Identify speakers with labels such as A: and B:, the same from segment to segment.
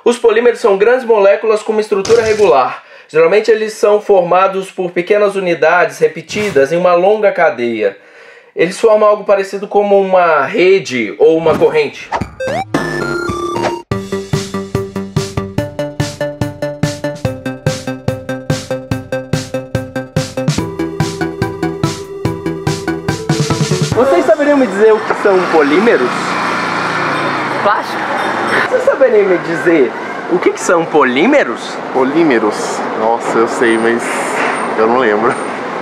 A: Os polímeros são grandes moléculas com uma estrutura regular. Geralmente eles são formados por pequenas unidades repetidas em uma longa cadeia. Eles formam algo parecido como uma rede ou uma corrente. Vocês saberiam me dizer o que são polímeros?
B: Plástico.
A: Vocês saberiam me dizer o que são polímeros?
C: Polímeros? Nossa, eu sei, mas eu não lembro.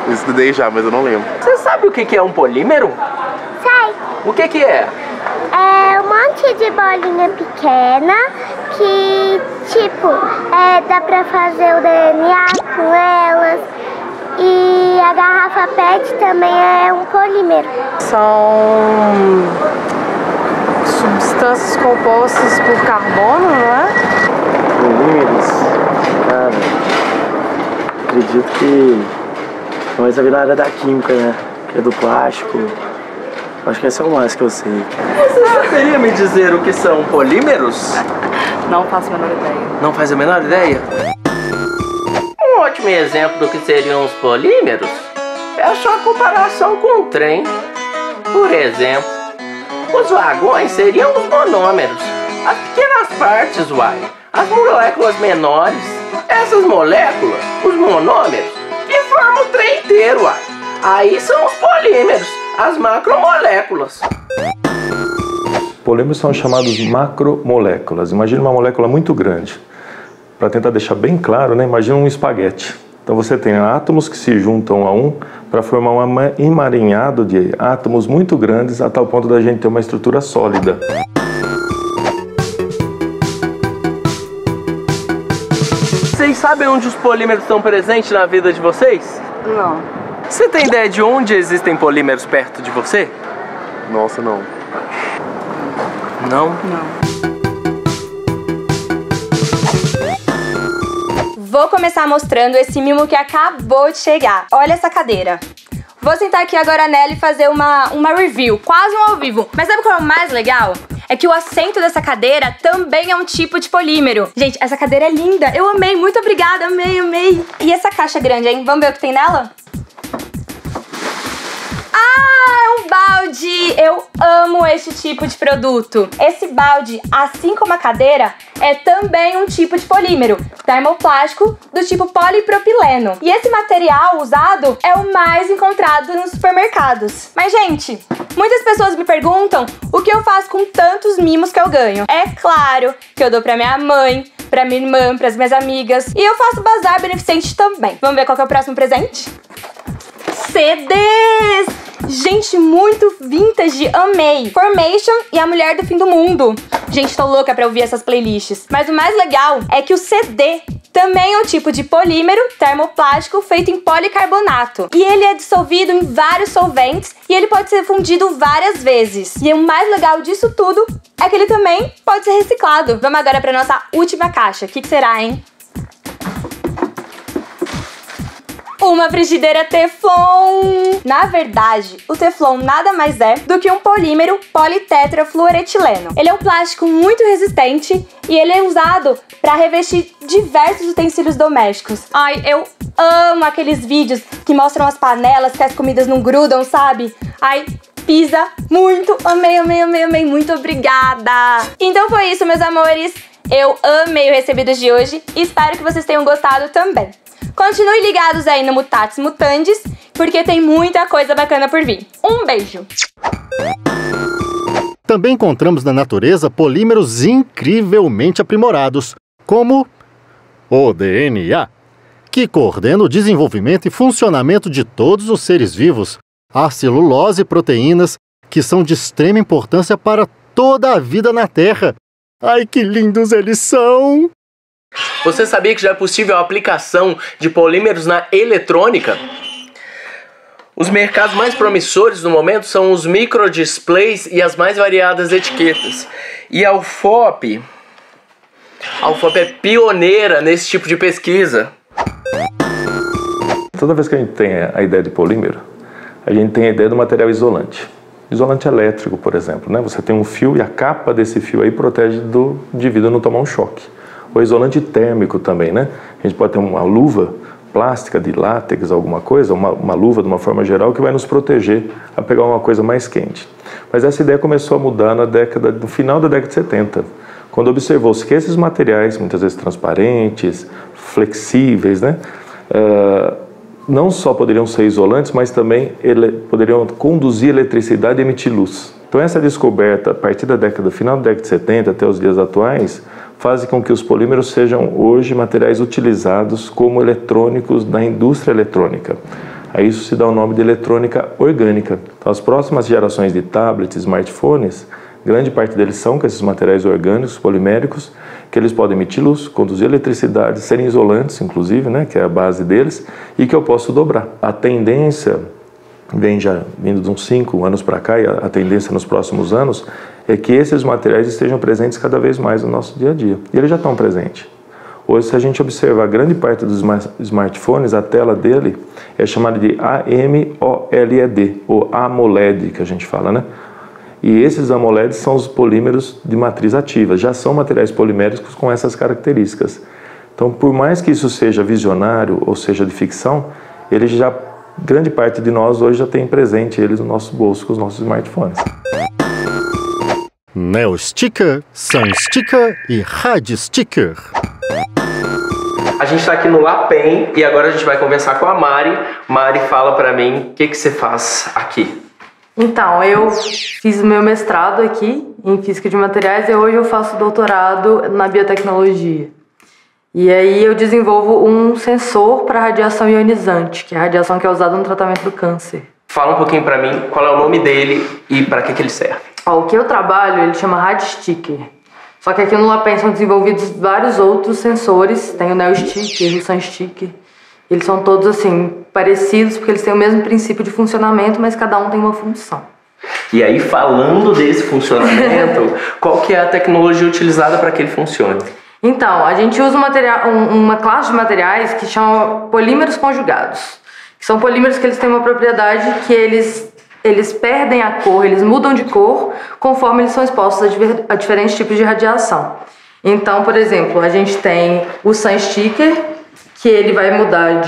C: Eu estudei já, mas eu não lembro.
A: Você sabe o que é um polímero?
D: Sei.
A: O que é?
D: É um monte de bolinha pequena que, tipo, dá pra fazer o DNA com elas. E a garrafa PET também é um polímero.
B: São substâncias compostas por carbono, não é?
E: Polímeros? Cara, acredito que não vai saber na área da química, né? Que é do plástico. Acho que esse é o mais que eu sei.
A: Você saberia me dizer o que são polímeros?
B: Não faço a menor ideia.
A: Não faz a menor ideia? Um ótimo exemplo do que seriam os polímeros é a sua comparação com o trem. Por exemplo, os vagões seriam os monômeros, as pequenas partes, as moléculas menores. Essas moléculas, os monômeros, que formam o trem inteiro, Aí são os polímeros, as macromoléculas.
F: Polímeros são chamados macromoléculas. Imagina uma molécula muito grande. Para tentar deixar bem claro, né? Imagina um espaguete. Então você tem átomos que se juntam a um para formar um emaranhado de átomos muito grandes a tal ponto da gente ter uma estrutura sólida.
A: Vocês sabem onde os polímeros estão presentes na vida de vocês?
B: Não.
A: Você tem ideia de onde existem polímeros perto de você?
C: Nossa, não.
A: Não?
B: Não.
G: Vou começar mostrando esse mimo que acabou de chegar. Olha essa cadeira. Vou sentar aqui agora nela e fazer uma review, quase um ao vivo. Mas sabe qual é o mais legal? É que o assento dessa cadeira também é um tipo de polímero. Gente, essa cadeira é linda. Eu amei, muito obrigada, amei, amei. E essa caixa grande, hein? Vamos ver o que tem nela? Ah, é um balde! Eu amo esse tipo de produto. Esse balde, assim como a cadeira, é também um tipo de polímero, termoplástico do tipo polipropileno. E esse material usado é o mais encontrado nos supermercados. Mas, gente, muitas pessoas me perguntam o que eu faço com tantos mimos que eu ganho. É claro que eu dou pra minha mãe, pra minha irmã, pras minhas amigas. E eu faço bazar beneficente também. Vamos ver qual que é o próximo presente? CDs! Gente, muito vintage, amei! Formation e A Mulher do Fim do Mundo. Gente, tô louca pra ouvir essas playlists. Mas o mais legal é que o CD também é um tipo de polímero termoplástico feito em policarbonato. E ele é dissolvido em vários solventes e ele pode ser fundido várias vezes. E o mais legal disso tudo é que ele também pode ser reciclado. Vamos agora pra nossa última caixa. O que será, hein? Uma frigideira Teflon! Na verdade, o Teflon nada mais é do que um polímero politetrafluoretileno. Ele é um plástico muito resistente e ele é usado para revestir diversos utensílios domésticos. Ai, eu amo aqueles vídeos que mostram as panelas que as comidas não grudam, sabe? Ai, pisa muito! Amei, amei, amei, amei! Muito obrigada! Então foi isso, meus amores! Eu amei o recebido de hoje e espero que vocês tenham gostado também. Continuem ligados aí no Mutatis Mutandis, porque tem muita coisa bacana por vir. Um beijo!
H: Também encontramos na natureza polímeros incrivelmente aprimorados, como o DNA, que coordena o desenvolvimento e funcionamento de todos os seres vivos, a celulose e proteínas, que são de extrema importância para toda a vida na Terra. Ai, que lindos eles são!
A: Você sabia que já é possível a aplicação de polímeros na eletrônica? Os mercados mais promissores no momento são os microdisplays e as mais variadas etiquetas. E a UFOP é pioneira nesse tipo de pesquisa.
F: Toda vez que a gente tem a ideia de polímero, a gente tem a ideia do material isolante. Isolante elétrico, por exemplo, né? Você tem um fio e a capa desse fio aí protege do indivíduo não tomar um choque. O isolante térmico também, né? A gente pode ter uma luva plástica de látex, alguma coisa, uma luva de uma forma geral que vai nos proteger a pegar uma coisa mais quente. Mas essa ideia começou a mudar no final da década de 70, quando observou-se que esses materiais, muitas vezes transparentes, flexíveis, né? Não só poderiam ser isolantes, mas também poderiam conduzir eletricidade e emitir luz. Então essa descoberta, a partir final da década de 70 até os dias atuais, faz com que os polímeros sejam hoje materiais utilizados como eletrônicos na indústria eletrônica. A isso se dá o nome de eletrônica orgânica. Então as próximas gerações de tablets, smartphones, grande parte deles são com esses materiais orgânicos, poliméricos, que eles podem emitir luz, conduzir eletricidade, serem isolantes, inclusive, né, que é a base deles, e que eu posso dobrar. A tendência, vindo de uns 5 anos para cá, e a tendência nos próximos anos, é que esses materiais estejam presentes cada vez mais no nosso dia a dia. E eles já estão presentes. Hoje, se a gente observar grande parte dos smartphones, a tela dele é chamada de AMOLED, ou AMOLED, que a gente fala, né? E esses AMOLEDs são os polímeros de matriz ativa, já são materiais poliméricos com essas características. Então, por mais que isso seja visionário ou seja de ficção, grande parte de nós hoje já tem presente eles no nosso bolso com os nossos smartphones.
H: Neo Sticker, Sun Sticker e Rad Sticker.
A: A gente está aqui no LAPEN e agora a gente vai conversar com a Mari. Mari, fala para mim o que você faz aqui.
B: Então, eu fiz o meu mestrado aqui em Física de Materiais e hoje eu faço doutorado na biotecnologia. E aí eu desenvolvo um sensor para radiação ionizante, que é a radiação que é usada no tratamento do câncer.
A: Fala um pouquinho para mim qual é o nome dele e para que ele serve.
B: O que eu trabalho, ele chama Rad Sticker. Só que aqui no LAPEN são desenvolvidos vários outros sensores, tem o Neo Sticker, o Sun Sticker. Eles são todos assim, parecidos, porque eles têm o mesmo princípio de funcionamento, mas cada um tem uma função.
A: E aí, falando desse funcionamento, qual que é a tecnologia utilizada para que ele funcione?
B: Então, a gente usa uma classe de materiais que chama polímeros conjugados. Que são polímeros que eles têm uma propriedade que eles perdem a cor, eles mudam de cor conforme eles são expostos a diferentes tipos de radiação. Então, por exemplo, a gente tem o Sun Sticker, que ele vai mudar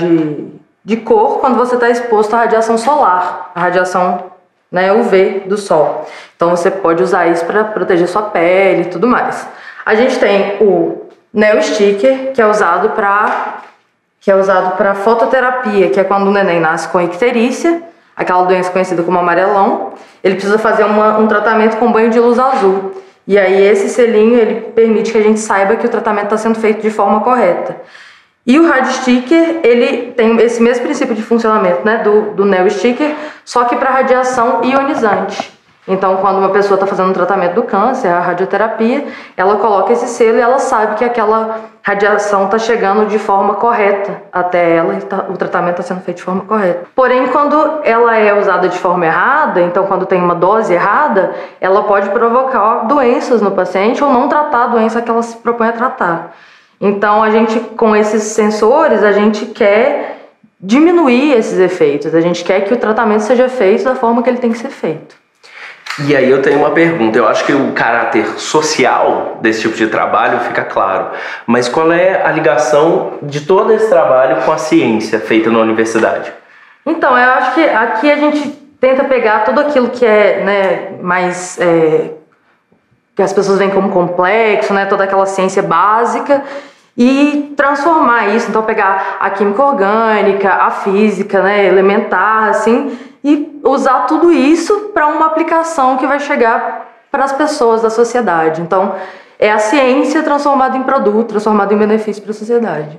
B: de cor quando você está exposto à radiação solar, a radiação, né, UV do sol. Então você pode usar isso para proteger sua pele e tudo mais. A gente tem o Neo Sticker, que é usado para fototerapia, que é quando o neném nasce com icterícia, aquela doença conhecida como amarelão. Ele precisa fazer um tratamento com banho de luz azul. E aí esse selinho ele permite que a gente saiba que o tratamento está sendo feito de forma correta. E o Rad Sticker, ele tem esse mesmo princípio de funcionamento, né, do Neo Sticker, só que para radiação ionizante. Então, quando uma pessoa está fazendo um tratamento do câncer, a radioterapia, ela coloca esse selo e ela sabe que aquela radiação está chegando de forma correta até ela e o tratamento está sendo feito de forma correta. Porém, quando ela é usada de forma errada, então quando tem uma dose errada, ela pode provocar doenças no paciente ou não tratar a doença que ela se propõe a tratar. Então, a gente, com esses sensores, a gente quer diminuir esses efeitos. A gente quer que o tratamento seja feito da forma que ele tem que ser feito.
A: E aí eu tenho uma pergunta. Eu acho que o caráter social desse tipo de trabalho fica claro. Mas qual é a ligação de todo esse trabalho com a ciência feita na universidade?
B: Então, eu acho que aqui a gente tenta pegar tudo aquilo que é, né, mais... que as pessoas veem como complexo, né, toda aquela ciência básica, e transformar isso, então pegar a química orgânica, a física, né, elementar, assim, e usar tudo isso para uma aplicação que vai chegar para as pessoas da sociedade. Então, é a ciência transformada em produto, transformada em benefício para a sociedade.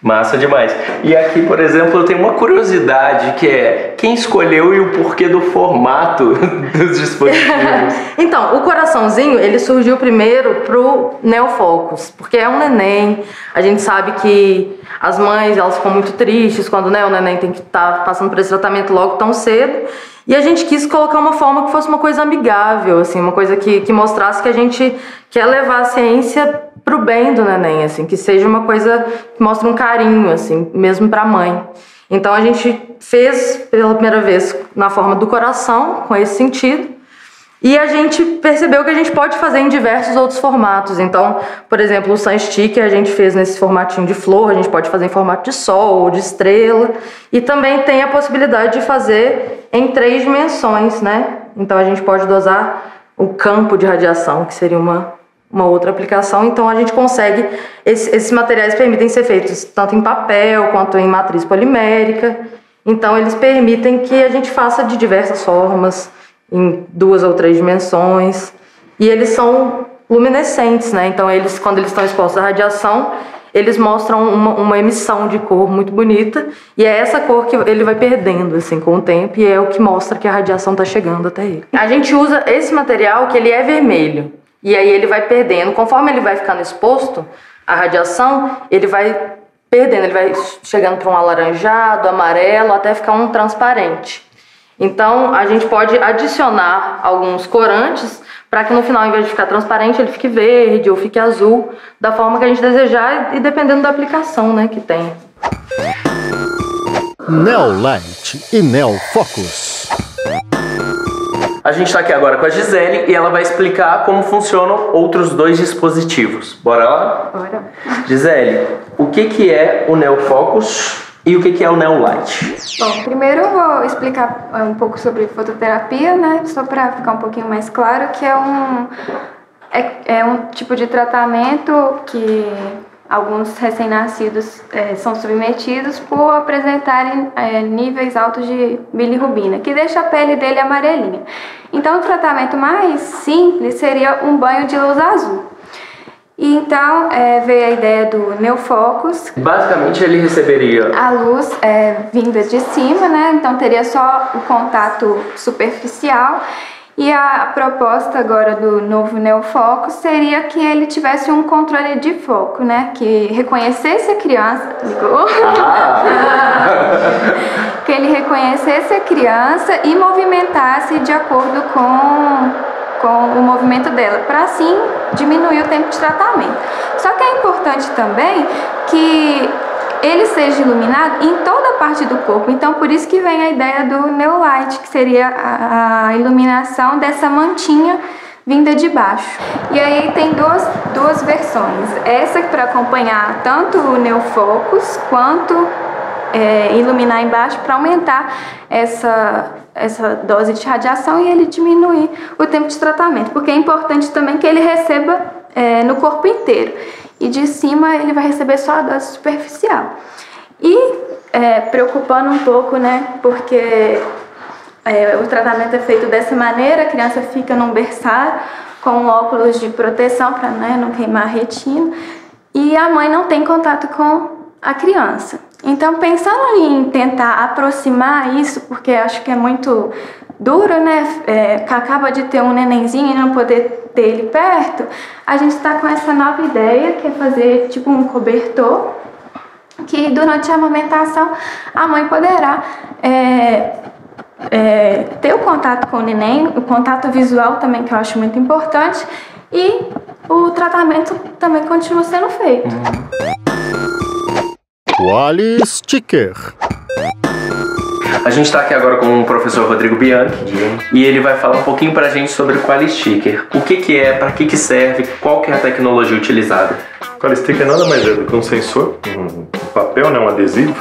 A: Massa demais. E aqui, por exemplo, eu tenho uma curiosidade, que é quem escolheu e o porquê do formato dos dispositivos.
B: Então, o coraçãozinho, ele surgiu primeiro pro Neofocus, porque é um neném. A gente sabe que as mães, elas ficam muito tristes quando, né, o neném tem que estar passando por esse tratamento logo tão cedo. E a gente quis colocar uma forma que fosse uma coisa amigável, assim, uma coisa que mostrasse que a gente quer levar a ciência pro bem do neném, assim, que seja uma coisa que mostre um carinho, assim, mesmo pra mãe. Então a gente fez pela primeira vez na forma do coração, com esse sentido, E a gente percebeu que a gente pode fazer em diversos outros formatos. Então, por exemplo, o Sun Sticker a gente fez nesse formatinho de flor, a gente pode fazer em formato de sol ou de estrela. E também tem a possibilidade de fazer em 3 dimensões, né? Então a gente pode dosar o campo de radiação, que seria uma outra aplicação. Então a gente consegue, esses materiais permitem ser feitos tanto em papel quanto em matriz polimérica. Então eles permitem que a gente faça de diversas formas, em 2 ou 3 dimensões, e eles são luminescentes, né? Então eles, quando eles estão expostos à radiação, eles mostram uma emissão de cor muito bonita, e é essa cor que ele vai perdendo assim com o tempo, e é o que mostra que a radiação está chegando até ele. A gente usa esse material que ele é vermelho, e aí ele vai perdendo, conforme ele vai ficando exposto à radiação, ele vai perdendo, ele vai chegando para um alaranjado, amarelo, até ficar um transparente. Então, a gente pode adicionar alguns corantes para que no final, em vez de ficar transparente, ele fique verde ou fique azul, da forma que a gente desejar e dependendo da aplicação, né, que tem.
H: Neolight e Neofocus.
A: A gente está aqui agora com a Gisele e ela vai explicar como funcionam outros 2 dispositivos. Bora lá?
I: Bora.
A: Gisele, o que é o Neofocus e o que é o Neolight?
I: Bom, primeiro eu vou explicar um pouco sobre fototerapia, né? Só para ficar um pouquinho mais claro, que é um tipo de tratamento que alguns recém-nascidos são submetidos por apresentarem níveis altos de bilirrubina, que deixa a pele dele amarelinha. Então, o tratamento mais simples seria um banho de luz azul. E então veio a ideia do Neofocus.
A: Basicamente ele receberia
I: a luz vinda de cima, né? Então teria só o contato superficial. E a proposta agora do novo Neofocus seria que ele tivesse um controle de foco, né? Que reconhecesse a criança. Que ele reconhecesse a criança e movimentasse de acordo com o movimento dela, para assim diminuir o tempo de tratamento. Só que é importante também que ele seja iluminado em toda a parte do corpo. Então, por isso que vem a ideia do Neolight, que seria a iluminação dessa mantinha vinda de baixo. E aí tem duas versões. Essa para acompanhar tanto o Neofocus quanto iluminar embaixo para aumentar essa dose de radiação e ele diminuir o tempo de tratamento, porque é importante também que ele receba no corpo inteiro, e de cima ele vai receber só a dose superficial. E preocupando um pouco, né, porque o tratamento é feito dessa maneira, a criança fica num berçário com óculos de proteção para não queimar a retina, e a mãe não tem contato com a criança. Então, pensando em tentar aproximar isso, porque acho que é muito duro, né? Que acaba de ter um nenenzinho e não poder ter ele perto, a gente está com essa nova ideia, que é fazer tipo um cobertor, que durante a amamentação a mãe poderá ter o contato com o neném, o contato visual também, que eu acho muito importante, e o tratamento também continua sendo feito.
H: Quali Sticker.
A: A gente está aqui agora com o professor Rodrigo Bianchi e ele vai falar um pouquinho pra gente sobre o Quali Sticker. O que é, para que serve, qual que é a tecnologia utilizada?
F: O Quali Sticker nada mais é do que um sensor, um papel, um adesivo,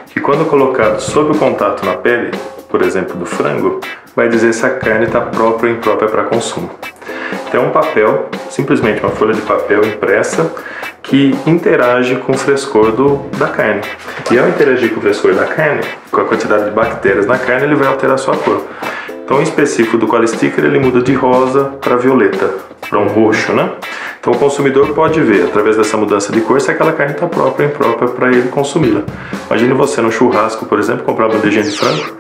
F: que quando colocado sob o contato na pele, por exemplo do frango, vai dizer se a carne está própria ou imprópria para consumo. Então é um papel, simplesmente uma folha de papel impressa, que interage com o frescor da carne. E ao interagir com o frescor da carne, com a quantidade de bactérias na carne, ele vai alterar a sua cor. Então, em específico do Quali Sticker, ele muda de rosa para violeta, para um roxo, né? Então, o consumidor pode ver, através dessa mudança de cor, se aquela carne está própria ou imprópria para ele consumi-la. Imagine você no churrasco, por exemplo, comprar uma bandejinha de frango,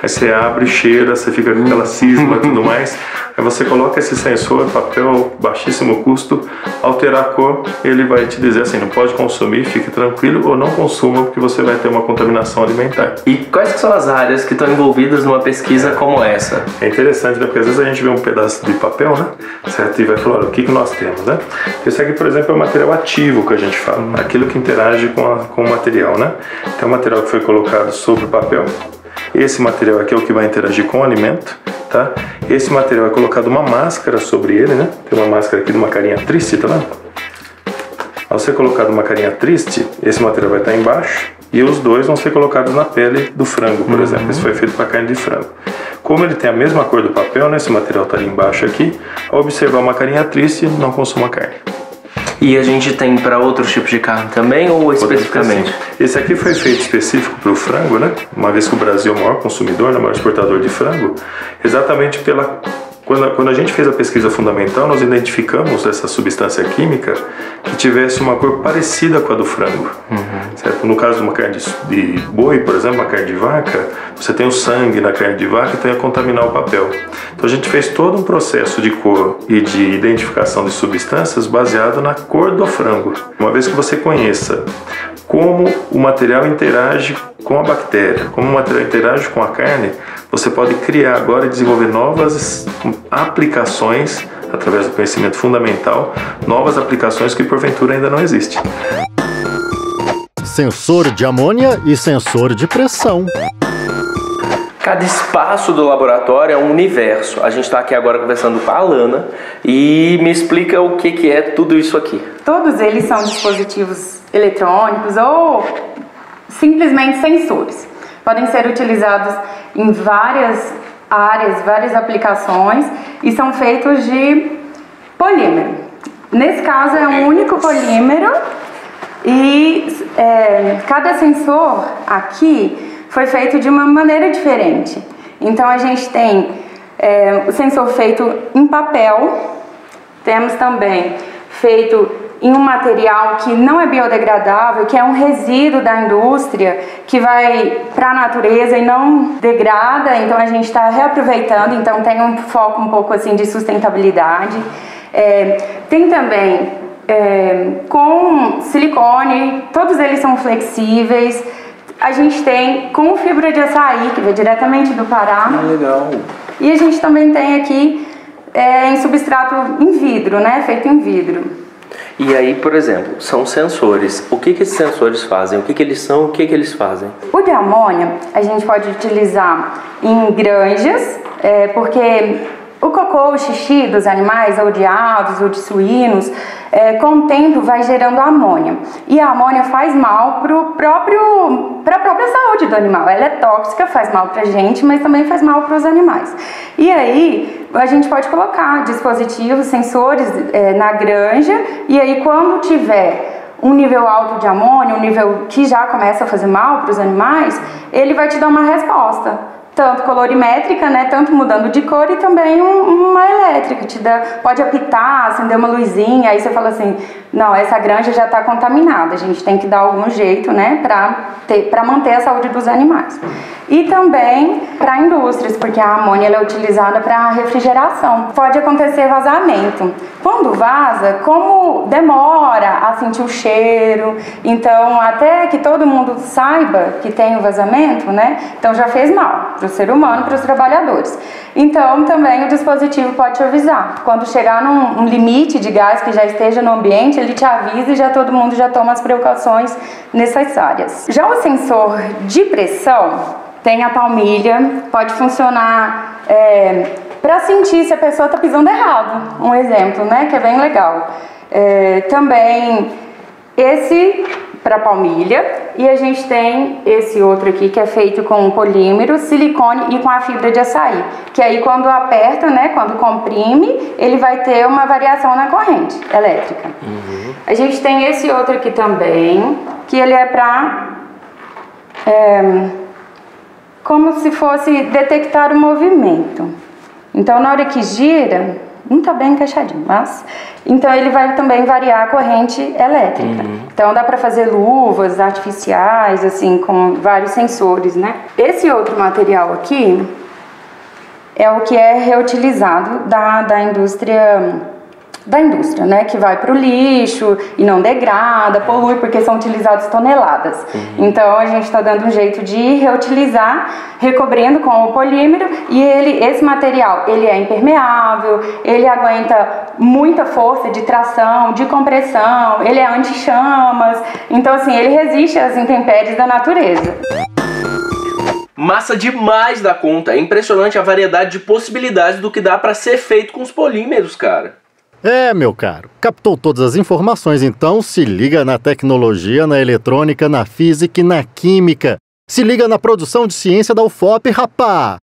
F: aí você abre, cheira, você fica com aquela cisma e tudo mais, aí você coloca esse sensor, papel, baixíssimo custo, alterar a cor, ele vai te dizer assim, não pode consumir, fique tranquilo, ou não consuma, porque você vai ter uma contaminação alimentar.
A: E quais são as áreas que estão envolvidas numa pesquisa como essa?
F: É interessante, né? Porque às vezes a gente vê um pedaço de papel, né? Certo? E vai falar, olha, o que nós temos, né? Esse aqui, por exemplo, é o material ativo que a gente fala, aquilo que interage com o material, né? Então, o material que foi colocado sobre o papel. Esse material aqui é o que vai interagir com o alimento. tá? Esse material é colocado uma máscara sobre ele, né? Tem uma máscara aqui de uma carinha triste, tá vendo? Ao ser colocado uma carinha triste, esse material vai estar embaixo e os dois vão ser colocados na pele do frango, por exemplo. Esse foi feito para carne de frango. Como ele tem a mesma cor do papel, né? Esse material estaria embaixo aqui. Ao observar uma carinha triste, não consuma carne.
A: E a gente tem para outros tipos de carne também ou especificamente?
F: Esse aqui foi feito específico para o frango, né? Uma vez que o Brasil é o maior consumidor, o maior exportador de frango, exatamente pela... Quando a gente fez a pesquisa fundamental, nós identificamos essa substância química que tivesse uma cor parecida com a do frango. Certo? No caso de uma carne de boi, por exemplo, uma carne de vaca, você tem o sangue na carne de vaca, então ia contaminar o papel. Então a gente fez todo um processo de cor e de identificação de substâncias baseado na cor do frango. Uma vez que você conheça como o material interage com a bactéria, como o material interage com a carne, você pode criar agora e desenvolver novas aplicações, através do conhecimento fundamental, novas aplicações que porventura ainda não existem.
H: Sensor de amônia e sensor de pressão.
A: Cada espaço do laboratório é um universo. A gente está aqui agora conversando com a Alana e me explica o que é tudo isso aqui.
I: Todos eles são dispositivos eletrônicos ou simplesmente sensores. Podem ser utilizados em várias áreas, várias aplicações e são feitos de polímero. Nesse caso é um único polímero e cada sensor aqui foi feito de uma maneira diferente. Então a gente tem o sensor feito em papel, temos também feito em um material que não é biodegradável, que é um resíduo da indústria, que vai para a natureza e não degrada, então a gente está reaproveitando, então tem um foco um pouco assim de sustentabilidade. Tem também com silicone, todos eles são flexíveis. A gente tem com fibra de açaí, que vem diretamente do Pará.
A: Legal.
I: E a gente também tem aqui em substrato em vidro, né? Feito em vidro.
A: E aí, por exemplo, são sensores. O que esses sensores fazem? O que eles são? O que eles fazem?
I: O de amônia a gente pode utilizar em granjas, porque o cocô, o xixi dos animais, ou de aves, ou de suínos, com o tempo vai gerando amônia. E a amônia faz mal para a própria saúde do animal. Ela é tóxica, faz mal para a gente, mas também faz mal para os animais. E aí a gente pode colocar dispositivos, sensores na granja, e aí quando tiver um nível alto de amônia, um nível que já começa a fazer mal para os animais, ele vai te dar uma resposta. Tanto colorimétrica, né, tanto mudando de cor e também uma elétrica, pode apitar, acender uma luzinha, aí você fala assim, não, essa granja já está contaminada, a gente tem que dar algum jeito, né, para manter a saúde dos animais. E também para indústrias, porque a amônia ela é utilizada para refrigeração. Pode acontecer vazamento. Quando vaza, como demora a sentir o cheiro, então até que todo mundo saiba que tem o vazamento, né, então já fez mal para o ser humano, para os trabalhadores. Então também o dispositivo pode te avisar. Quando chegar num limite de gás que já esteja no ambiente, ele te avisa e já todo mundo já toma as precauções necessárias. Já o sensor de pressão tem a palmilha, pode funcionar para sentir se a pessoa está pisando errado, um exemplo, né, que é bem legal. Também esse para palmilha, e a gente tem esse outro aqui que é feito com polímero, silicone e com a fibra de açaí, que aí quando aperta, né, quando comprime, ele vai ter uma variação na corrente elétrica. A gente tem esse outro aqui também, que ele é para como se fosse detectar o movimento. Então na hora que gira, não está bem encaixadinho, mas então ele vai também variar a corrente elétrica. Então dá para fazer luvas artificiais, assim, com vários sensores, né? Esse outro material aqui é o que é reutilizado da indústria, né, que vai para o lixo e não degrada, polui, porque são utilizadas toneladas. Então a gente está dando um jeito de reutilizar, recobrindo com o polímero, e esse material ele é impermeável, ele aguenta muita força de tração, de compressão, ele é anti-chamas, então assim, ele resiste às intempéries da natureza.
J: massa demais da conta. É impressionante a variedade de possibilidades do que dá para ser feito com os polímeros, cara.
H: É, meu caro. Captou todas as informações, então se liga na tecnologia, na eletrônica, na física e na química. Se liga na produção de ciência da UFOP, rapá!